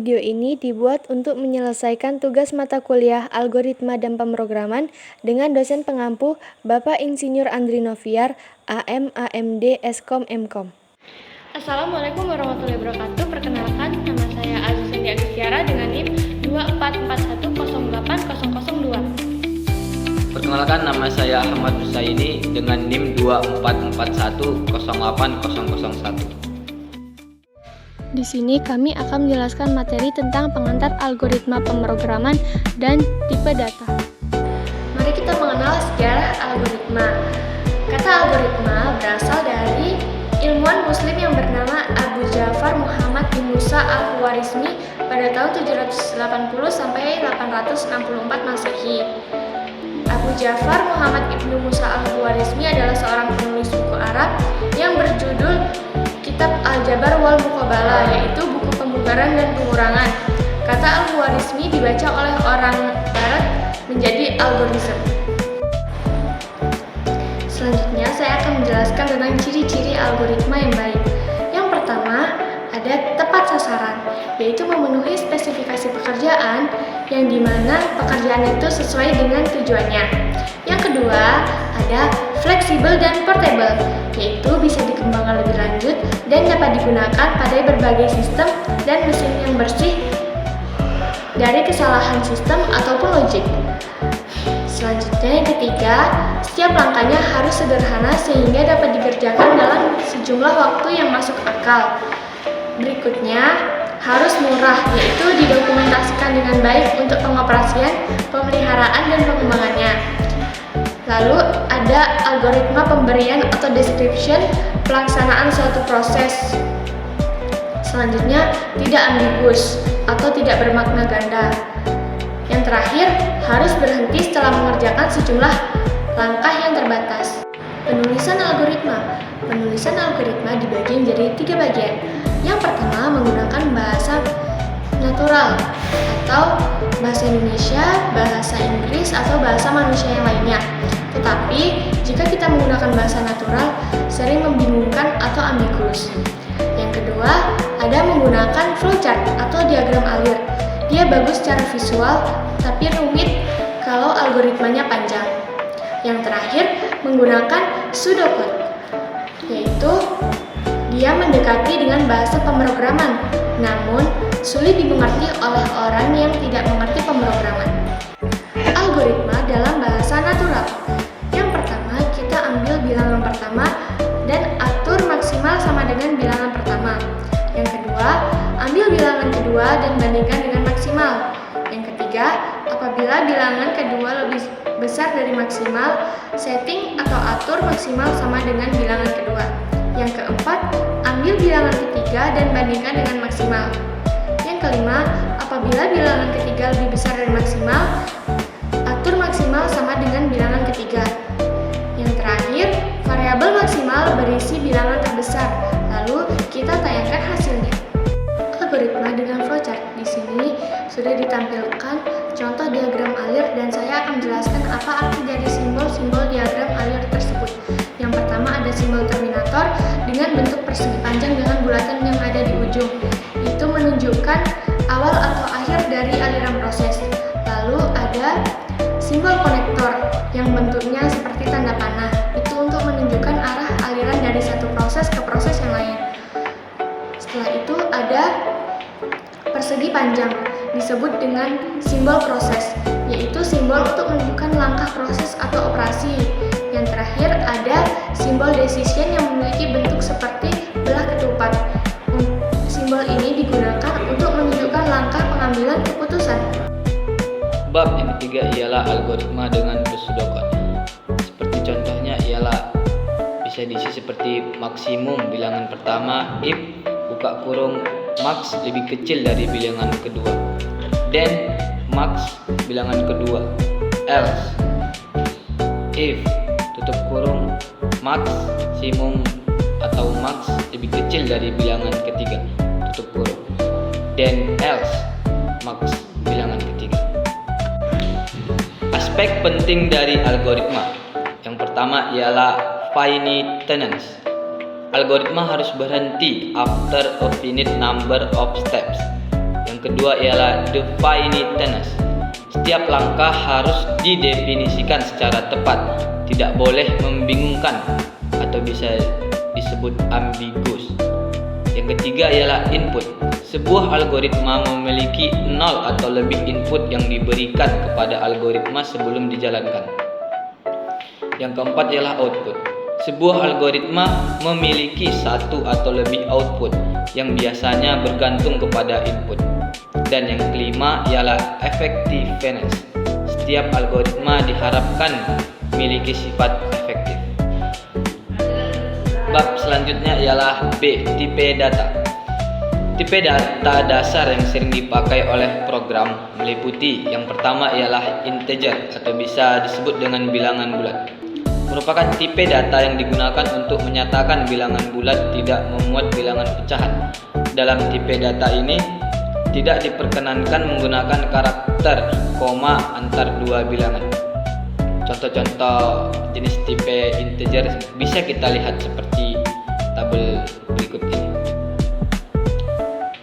video ini dibuat untuk menyelesaikan tugas mata kuliah Algoritma dan Pemrograman dengan dosen pengampu Bapak Insinyur Andri Noviar, AM, AMD, Eskom, Mkom. Assalamualaikum warahmatullahi wabarakatuh. Perkenalkan, nama saya Aziz Agustiara dengan NIM 2441080002. Perkenalkan, nama saya Ahmad Husaini dengan NIM 2441080001. Di sini kami akan menjelaskan materi tentang pengantar algoritma pemrograman dan tipe data. Mari kita mengenal sejarah algoritma. Kata algoritma berasal dari ilmuwan muslim yang bernama Abu Ja'far Muhammad bin Musa al-Khwarizmi pada tahun 780 sampai 864 Masehi. Abu Ja'far Muhammad bin Musa al-Khwarizmi adalah seorang penulis buku Arab yang berjudul Kitab Al-Jabar wal Muqabalah, yaitu buku pembubaran dan pengurangan. Kata Al-Khwarizmi dibaca oleh orang barat menjadi algoritma. Selanjutnya saya akan menjelaskan tentang ciri-ciri algoritma yang baik. Yang pertama, ada tepat sasaran, yaitu memenuhi spesifikasi pekerjaan yang dimana pekerjaan itu sesuai dengan tujuannya. Yang kedua, ada fleksibel dan portable, yaitu bisa dikembangkan lebih lanjut dan dapat digunakan pada berbagai sistem dan mesin yang bersih dari kesalahan sistem ataupun logik. Selanjutnya yang ketiga, setiap langkahnya harus sederhana sehingga dapat dikerjakan dalam sejumlah waktu yang masuk akal. Berikutnya, harus murah, yaitu didokumentasikan dengan baik untuk pengoperasian, pemeliharaan, dan pengembangannya. Lalu ada algoritma pemberian atau description pelaksanaan suatu proses. Selanjutnya, tidak ambigus atau tidak bermakna ganda. Yang terakhir, harus berhenti setelah mengerjakan sejumlah langkah yang terbatas. Penulisan algoritma. Penulisan algoritma dibagi menjadi 3 bagian. Yang pertama, menggunakan bahasa natural atau bahasa Indonesia, bahasa Inggris, atau bahasa manusia yang lainnya. Tetapi, jika kita menggunakan bahasa natural, sering membingungkan atau ambigus. Yang kedua, ada menggunakan flowchart atau diagram alir. Dia bagus secara visual, tapi rumit kalau algoritmanya panjang. Yang terakhir, menggunakan pseudocode, yaitu dia mendekati dengan bahasa pemrograman, namun sulit dimengerti oleh orang yang tidak mengerti pemrograman. Algoritma dalam bahasa natural. Yang pertama, kita ambil bilangan pertama dan atur maksimal sama dengan bilangan pertama. Yang kedua, ambil bilangan kedua dan bandingkan dengan maksimal. Yang ketiga, apabila bilangan kedua lebih besar dari maksimal, setting atau atur maksimal sama dengan bilangan kedua. Yang keempat, ambil bilangan ketiga dan bandingkan dengan maksimal. Yang kelima, apabila bilangan ketiga lebih besar dari maksimal, atur maksimal sama dengan bilangan ketiga. Yang terakhir, variabel maksimal berisi bilangan terbesar, lalu kita tayangkan hasilnya. Algoritma dengan flowchart. Di sini sudah ditampilkan contoh diagram alir dan saya akan menjelaskan apa arti dari simbol-simbol diagram alir tersebut. Yang pertama ada simbol terminator dengan bentuk persegi panjang dengan bulatan yang ada di ujung. Itu menunjukkan awal atau akhir dari aliran proses. Lalu ada simbol konektor yang bentuknya seperti tanda panah. Itu untuk menunjukkan arah aliran dari satu proses ke proses yang lain. Setelah itu ada persegi panjang, disebut dengan simbol proses, yaitu simbol untuk menunjukkan langkah proses atau operasi. Yang terakhir ada simbol decision yang memiliki bentuk seperti belah ketupat. Simbol ini digunakan untuk menunjukkan langkah pengambilan keputusan. Bab yang ketiga ialah algoritma dengan pseudocode. Seperti contohnya ialah bisa diisi seperti maksimum bilangan pertama if buka kurung max lebih kecil dari bilangan kedua, then max bilangan kedua, else if tutup kurung maksimum atau max lebih kecil dari bilangan ketiga, tutup kurung, then else max bilangan ketiga. Aspek penting dari algoritma. Yang pertama ialah finiteness. Algoritma harus berhenti after a finite number of steps. Yang Yang kedua ialah definiteness. Setiap langkah harus didefinisikan secara tepat, tidak boleh membingungkan atau bisa disebut ambigus. Yang ketiga ialah input. Sebuah algoritma memiliki 0 atau lebih input yang diberikan kepada algoritma sebelum dijalankan. Yang keempat ialah output. Sebuah algoritma memiliki 1 atau lebih output yang biasanya bergantung kepada input. Dan yang kelima ialah effectiveness. Setiap algoritma diharapkan memiliki sifat efektif. Bab selanjutnya ialah B. Tipe data. Tipe data dasar yang sering dipakai oleh program meliputi yang pertama ialah integer atau bisa disebut dengan bilangan bulat. Merupakan tipe data yang digunakan untuk menyatakan bilangan bulat tidak memuat bilangan pecahan. Dalam tipe data ini tidak diperkenankan menggunakan karakter koma antar dua bilangan. Contoh-contoh jenis tipe integer bisa kita lihat seperti tabel berikut ini.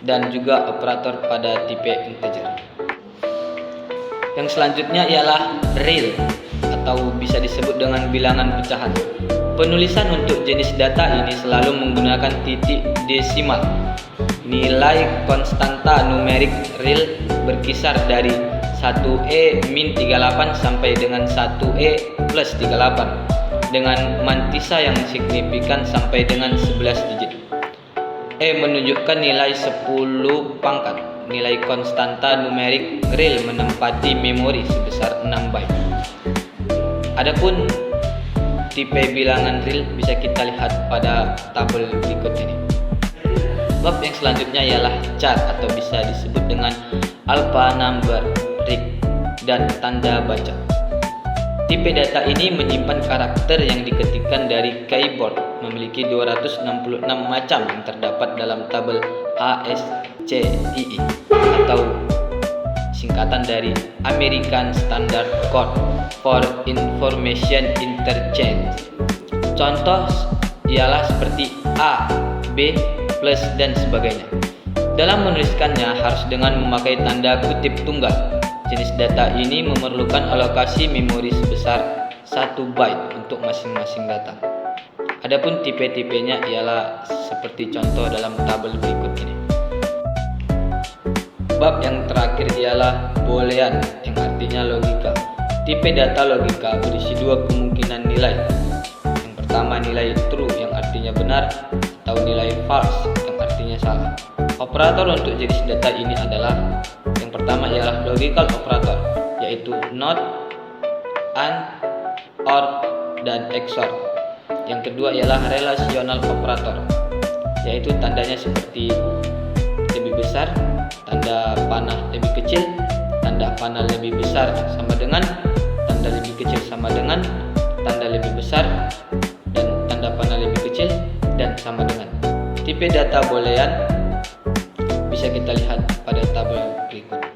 Dan juga operator pada tipe integer. Yang selanjutnya ialah real atau bisa disebut dengan bilangan pecahan. Penulisan untuk jenis data ini selalu menggunakan titik desimal. Nilai konstanta numerik real berkisar dari 1E min 38 sampai dengan 1E plus 38 dengan mantisa yang signifikan sampai dengan 11 digit. E menunjukkan nilai 10 pangkat. Nilai konstanta numerik real menempati memori sebesar 6 byte. Adapun tipe bilangan real bisa kita lihat pada tabel berikut ini. Bab yang selanjutnya ialah chart atau bisa disebut dengan alphanumeric dan tanda baca. Tipe data ini menyimpan karakter yang diketikkan dari keyboard, memiliki 266 macam yang terdapat dalam tabel ASCII atau singkatan dari American Standard Code for Information Interchange. Contoh ialah seperti A, B, plus dan sebagainya. Dalam menuliskannya harus dengan memakai tanda kutip tunggal. Jenis data ini memerlukan alokasi memori sebesar 1 byte untuk masing-masing data. Adapun tipe-tipenya ialah seperti contoh dalam tabel berikut ini. Bab yang terakhir ialah boolean yang artinya logika. Tipe data logika berisi dua kemungkinan nilai. Yang pertama nilai true yang artinya benar atau nilai false yang artinya salah. Operator untuk jenis data ini adalah yang pertama ialah logical operator, yaitu not, and, or, dan XOR. Yang kedua ialah relational operator, yaitu tandanya seperti lebih besar, tanda panah lebih kecil, tanda panah lebih besar sama dengan, tanda lebih kecil sama dengan, tanda lebih besar, dan tanda panah lebih kecil, dan sama dengan. Tipe data boolean bisa kita lihat pada tabel berikut.